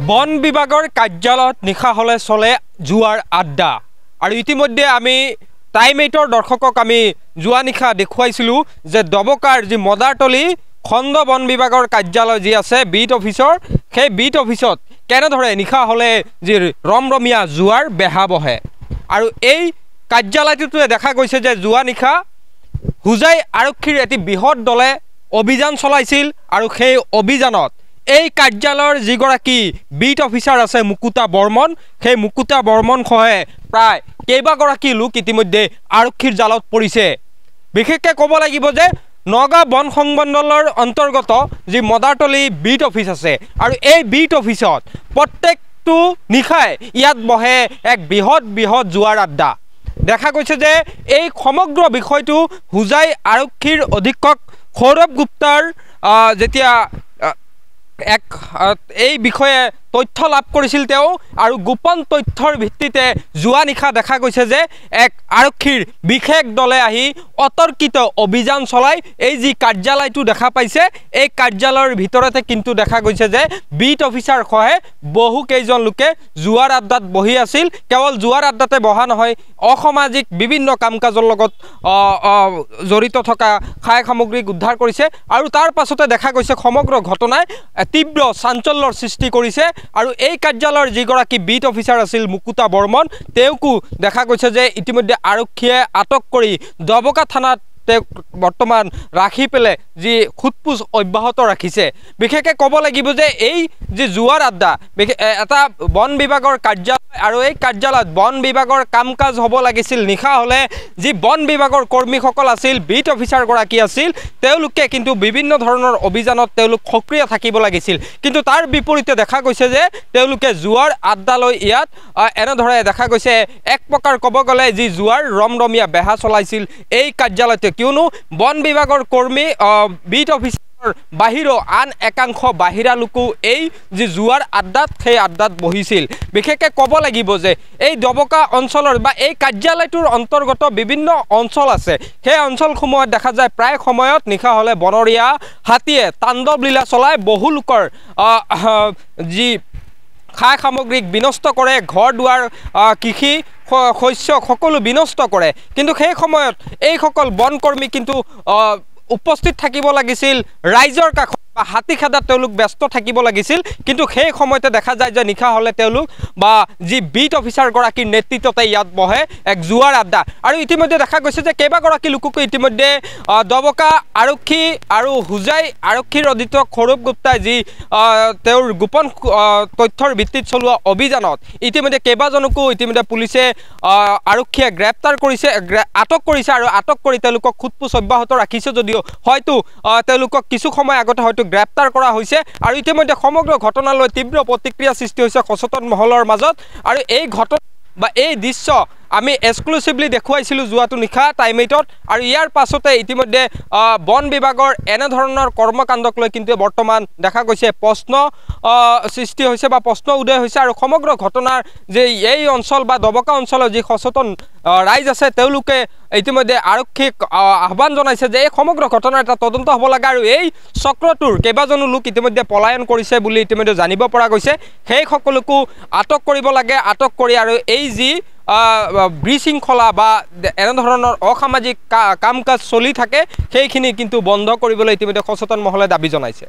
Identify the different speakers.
Speaker 1: বন বিভাগৰ কাৰ্যালয়ত নিশা হলে চলে জুৱাৰ আড্ডা আৰু ইতিমধ্যে আমি টাইম 8ৰ দৰ্শকক আমি জুৱা নিশা দেখুৱাইছিলো যে দবকাৰ যি মদাৰতলি খণ্ড বন বিভাগৰ কাৰ্যালয় যি আছে বিট অফিচৰ সেই বিট অফিচত কেনেধৰে নিশা হলে যি ৰমৰমীয়া জুৱাৰ বেহা বহে আৰু এই কাৰ্যালয়টোতে দেখা গৈছে যে জুৱা নিশা হুজাই আৰক্ষীৰ এটি বৃহৎ দলে অভিযান চলাইছিল আৰু সেই অভিযানত এই কাৰ্যালয়ৰ যিগৰাকী বিট অফিচাৰ আছে মুকুতা বৰ্মন সেই মুকুতা বৰ্মন খহে প্ৰায় কেইবাগৰাকী লোক ইতিমধ্যে আৰক্ষীৰ জালত পৰিছে বিশেষকৈ ক'ব লাগিব যে নগা বন সংমণ্ডলৰ অন্তৰ্গত যি মদাৰতলি বিট অফিচ আছে আৰু এই বিট অফিচত প্ৰত্যেকটো নিশাই ইয়াত বহে এক বৃহৎ জুৱাৰ আড্ডা দেখা গৈছে যে এই সমগ্ৰ বিষয়টো হুজাই আৰক্ষীৰ অধীক্ষক সৌৰভ গুপ্তাৰ যেতিয়া এই বিষয়ে তথ্য লাভ কৰিছিল তেওঁ আৰু গোপন তথ্যৰ ভিত্তিতে জুৱা নিশা দেখা গৈছে যে এক আৰক্ষীৰ বিশেষ দলে আহি অতৰ্কিত অভিযান চলাই এই যি কাৰ্যালয়টো দেখা পাইছে এই কাৰ্যালয়ৰ ভিতৰতে কিন্তু দেখা গৈছে যে বিট অফিচাৰ খহে বহু কেইজন লোকে জুৱাৰ আড্ডাত বহি আছিল কেৱল জুৱাৰ আড্ডাতে বহা নহয় অসামাজিক বিভিন্ন কাম কাজৰ লগত জড়িত থকা খায় সামগ্ৰী উদ্ধাৰ কৰিছে আৰু তাৰ পাছতে দেখা গৈছে সমগ্ৰ ঘটনাই তীব্ৰ চাঞ্চল্যৰ সৃষ্টি কৰিছে আৰু এই কাৰ্যালয়ৰ যিগৰাকী বিট অফিচাৰ আছিল মুকুতা বৰ্মন তেওঁকো দেখা গৈছে যে ইতিমধ্যে আৰক্ষীয়ে আটক কৰি দবকা থানাত বৰ্তমান ৰাখি পেলে যি খুটপুছ অব্যাহত ৰাখিছে বিশেষকৈ ক'ব লাগিব যে এই যে জুৱাৰ আড্ডা এটা বন বিভাগৰ কাৰ্যালয় আৰু এই কাৰ্যালয়ত বন বিভাগৰ কাম কাজ হ'ব লাগিছিল নিশা হলে যি বন বিভাগৰ কৰ্মীসকল আছিল বিট অফিচাৰগৰাকী আছিল তেওঁলোকে কিন্তু বিভিন্ন ধৰণৰ অভিযানত তেওঁলোক সক্ৰিয় থাকিব লাগিছিল কিন্তু তাৰ বিপৰীতে দেখা গৈছে যে তেওঁলোকে জুৱাৰ আড্ডালৈ ইয়াত এনেধৰে দেখা গৈছে এক প্ৰকাৰ ক'ব গ'লে যি জুৱাৰ ৰমৰমীয়া বেহা চলাইছিল এই কাৰ্যালয়তে কিয়নো বন বিভাগৰ কৰ্মী বিট অফিচাৰ বাহিৰো আন একাংশ বাহিৰা লোকো এই যি জুৱাৰ আড্ডাত সেই আড্ডাত বহিছিল বিশেষকৈ ক'ব লাগিব যে এই দবকা অঞ্চলৰ বা এই কাৰ্যালয়টোৰ অন্তৰ্গত বিভিন্ন অঞ্চল আছে সেই অঞ্চলসমূহত দেখা যায় প্ৰায় সময়ত নিশা হলে বনৰীয়া হাতীয়ে তাণ্ডৱ লীলা চলাই বহু লোকৰ যি খায় সামগ্ৰীক বিনষ্ট কৰে ঘৰ দুৱাৰ কৃষি শস্য সকলো বিনষ্ট কৰে কিন্তু সেই সময়ত এইসকল বনকৰ্মী কিন্তু উপস্থিত থাকিব লাগিছিল ৰাইজৰ কাষত বা হাতী খেদাত তেওঁলোক ব্যস্ত থাকিব লাগিছিল কিন্তু সেই সময়তে দেখা যায় যে নিশা হলে তেওঁলোক বা যি বিট অফিচাৰগৰাকীৰ নেতৃত্বতে ইয়াত বহে এক জুৱাৰ আড্ডা আৰু ইতিমধ্যে দেখা গৈছে যে কেইবাগৰাকী লোককো ইতিমধ্যে দবকা আৰক্ষী আৰু হুজাই আৰক্ষীৰ অধীক্ষক সৌৰভ গুপ্তাই যি তেওঁৰ গোপন তথ্যৰ ভিত্তিত চলোৱা অভিযানত ইতিমধ্যে কেইবাজনকো ইতিমধ্যে পুলিচে আৰক্ষীয়ে গ্ৰেপ্তাৰ কৰিছে আটক কৰিছে আৰু আটক কৰি তেওঁলোকক খুটপুছ অব্যাহত ৰাখিছে যদিও হয়তো তেওঁলোকক কিছু সময় আগতে হয়তো গ্ৰেপ্তাৰ কৰা হৈছে আৰু ইতিমধ্যে সমগ্ৰ ঘটনালৈ তীব্ৰ প্ৰতিক্ৰিয়া সৃষ্টি হৈছে সচেতন মহলৰ মাজত আৰু এই ঘটনা বা এই দৃশ্য আমি এক্সক্লুসিভলি দেখুৱাইছিলোঁ যোৱাটো নিশা টাইম 8ত আৰু ইয়াৰ পাছতে ইতিমধ্যে বন বিভাগৰ এনেধৰণৰ কৰ্মকাণ্ডক লৈ কিন্তু বৰ্তমান দেখা গৈছে প্ৰশ্ন সৃষ্টি হৈছে বা প্ৰশ্ন উদয় হৈছে আৰু সমগ্ৰ ঘটনাৰ যে এই অঞ্চল বা দবকা অঞ্চলৰ যি সচেতন ৰাইজ আছে তেওঁলোকে ইতিমধ্যে আৰক্ষীক আহ্বান জনাইছে যে এই সমগ্ৰ ঘটনাৰ এটা তদন্ত হ'ব লাগে আৰু এই চক্ৰটোৰ কেইবাজনো লোক ইতিমধ্যে পলায়ন কৰিছে বুলি ইতিমধ্যে জানিব পৰা গৈছে সেই সকলোকো আটক কৰিব লাগে আটক কৰি আৰু এই যি বিশৃংখলা বা এনেধৰণৰ অসামাজিক কাম কাজ চলি থাকে সেইখিনি কিন্তু বন্ধ কৰিবলৈ ইতিমধ্যে সচেতন মহলে দাবী জনাইছে।